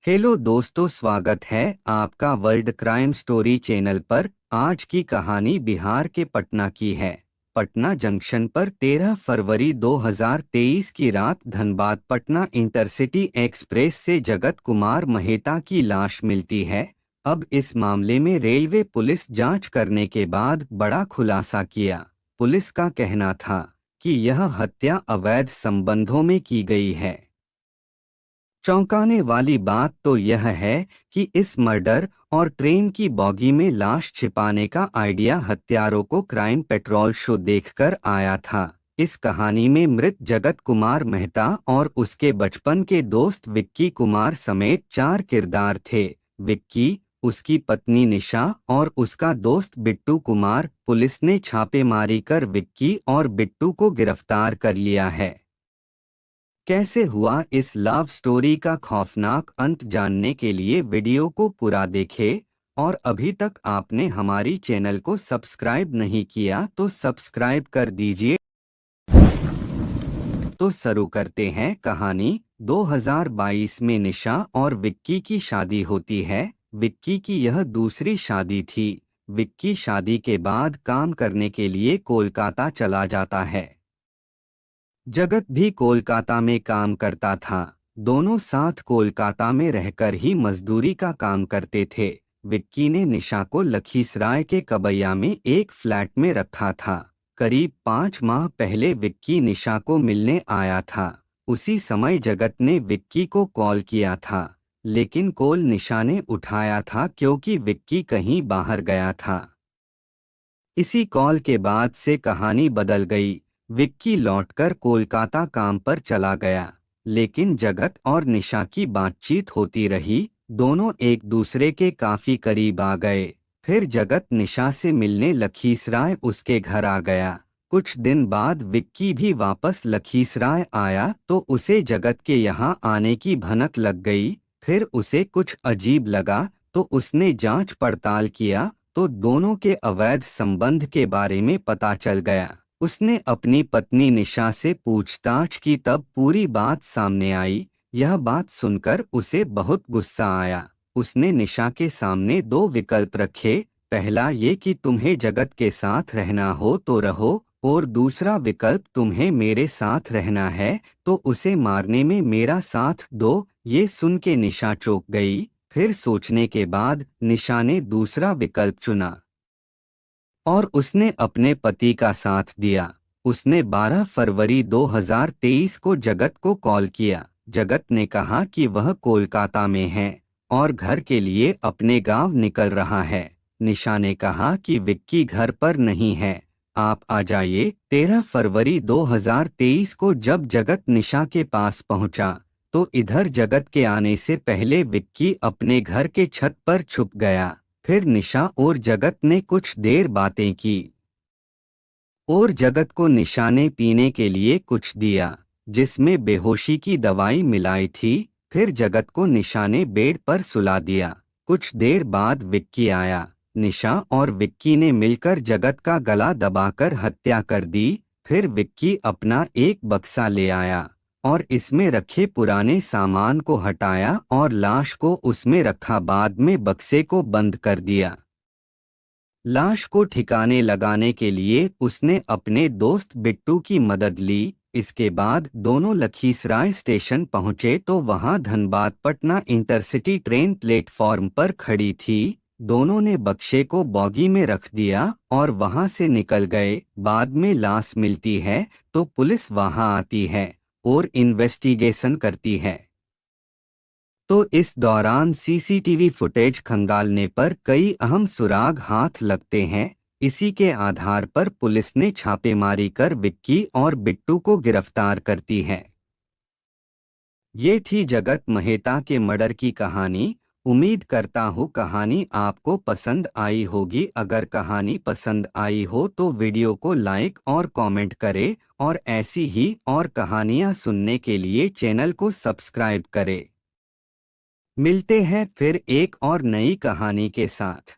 Hello दोस्तों, स्वागत है आपका वर्ल्ड क्राइम स्टोरी चैनल पर। आज की कहानी बिहार के पटना की है। पटना जंक्शन पर 13 फरवरी 2023 की रात धनबाद पटना इंटरसिटी एक्सप्रेस से जगत कुमार महेता की लाश मिलती है। अब इस मामले में रेलवे पुलिस जांच करने के बाद बड़ा खुलासा किया। पुलिस का कहना था कि यह हत्या अवैध संबंधों में की गई है। चौंकाने वाली बात तो यह है कि इस मर्डर और ट्रेन की बॉगी में लाश छिपाने का आइडिया हत्यारों को क्राइम पेट्रोल शो देखकर आया था। इस कहानी में मृत जगत कुमार मेहता और उसके बचपन के दोस्त विक्की कुमार समेत 4 किरदार थे। विक्की, उसकी पत्नी निशा और उसका दोस्त बिट्टू कुमार। पुलिस ने छापेमारी कर विक्की और बिट्टू को गिरफ्तार कर लिया है। कैसे हुआ इस लव स्टोरी का खौफनाक अंत जानने के लिए वीडियो को पूरा देखें। और अभी तक आपने हमारी चैनल को सब्सक्राइब नहीं किया तो सब्सक्राइब कर दीजिए। तो शुरू करते हैं कहानी। 2022 में निशा और विक्की की शादी होती है। विक्की की यह दूसरी शादी थी। विक्की शादी के बाद काम करने के लिए कोलकाता चला जाता है। जगत भी कोलकाता में काम करता था। दोनों साथ कोलकाता में रहकर ही मजदूरी का काम करते थे। विक्की ने निशा को लखीसराय के कबैया में एक फ्लैट में रखा था। करीब 5 माह पहले विक्की निशा को मिलने आया था। उसी समय जगत ने विक्की को कॉल किया था, लेकिन कॉल निशा ने उठाया था क्योंकि विक्की कहीं बाहर गया था। इसी कॉल के बाद से कहानी बदल गई। विक्की लौटकर कोलकाता काम पर चला गया, लेकिन जगत और निशा की बातचीत होती रही। दोनों एक दूसरे के काफी करीब आ गए। फिर जगत निशा से मिलने लखीसराय उसके घर आ गया। कुछ दिन बाद विक्की भी वापस लखीसराय आया तो उसे जगत के यहाँ आने की भनक लग गई। फिर उसे कुछ अजीब लगा तो उसने जांच पड़ताल किया तो दोनों के अवैध संबंध के बारे में पता चल गया। उसने अपनी पत्नी निशा से पूछताछ की तब पूरी बात सामने आई। यह बात सुनकर उसे बहुत गुस्सा आया। उसने निशा के सामने 2 विकल्प रखे। पहला ये कि तुम्हें जगत के साथ रहना हो तो रहो, और दूसरा विकल्प तुम्हें मेरे साथ रहना है तो उसे मारने में मेरा साथ दो। ये सुन के निशा चौंक गई। फिर सोचने के बाद निशा ने दूसरा विकल्प चुना और उसने अपने पति का साथ दिया। उसने 12 फरवरी 2023 को जगत को कॉल किया। जगत ने कहा कि वह कोलकाता में है और घर के लिए अपने गांव निकल रहा है। निशा ने कहा कि विक्की घर पर नहीं है, आप आ जाइए। 13 फरवरी 2023 को जब जगत निशा के पास पहुंचा तो इधर जगत के आने से पहले विक्की अपने घर के छत पर छुप गया। फिर निशा और जगत ने कुछ देर बातें की और जगत को निशा ने पीने के लिए कुछ दिया, जिसमें बेहोशी की दवाई मिलाई थी। फिर जगत को निशा ने बेड पर सुला दिया। कुछ देर बाद विक्की आया। निशा और विक्की ने मिलकर जगत का गला दबाकर हत्या कर दी। फिर विक्की अपना एक बक्सा ले आया और इसमें रखे पुराने सामान को हटाया और लाश को उसमें रखा। बाद में बक्से को बंद कर दिया। लाश को ठिकाने लगाने के लिए उसने अपने दोस्त बिट्टू की मदद ली। इसके बाद दोनों लखीसराय स्टेशन पहुंचे तो वहां Dhanbad Patna intercity train platform पर खड़ी थी। दोनों ने बक्से को बॉगी में रख दिया और वहां से निकल गए। बाद में लाश मिलती है तो पुलिस वहां आती है और इन्वेस्टिगेशन करती है। तो इस दौरान सीसीटीवी फुटेज खंगालने पर कई अहम सुराग हाथ लगते हैं। इसी के आधार पर पुलिस ने छापेमारी कर विक्की और बिट्टू को गिरफ्तार करती है। ये थी जगत महेता के मर्डर की कहानी। उम्मीद करता हूँ कहानी आपको पसंद आई होगी। अगर कहानी पसंद आई हो तो वीडियो को लाइक और कमेंट करें और ऐसी ही और कहानियाँ सुनने के लिए चैनल को सब्सक्राइब करें। मिलते हैं फिर एक और नई कहानी के साथ।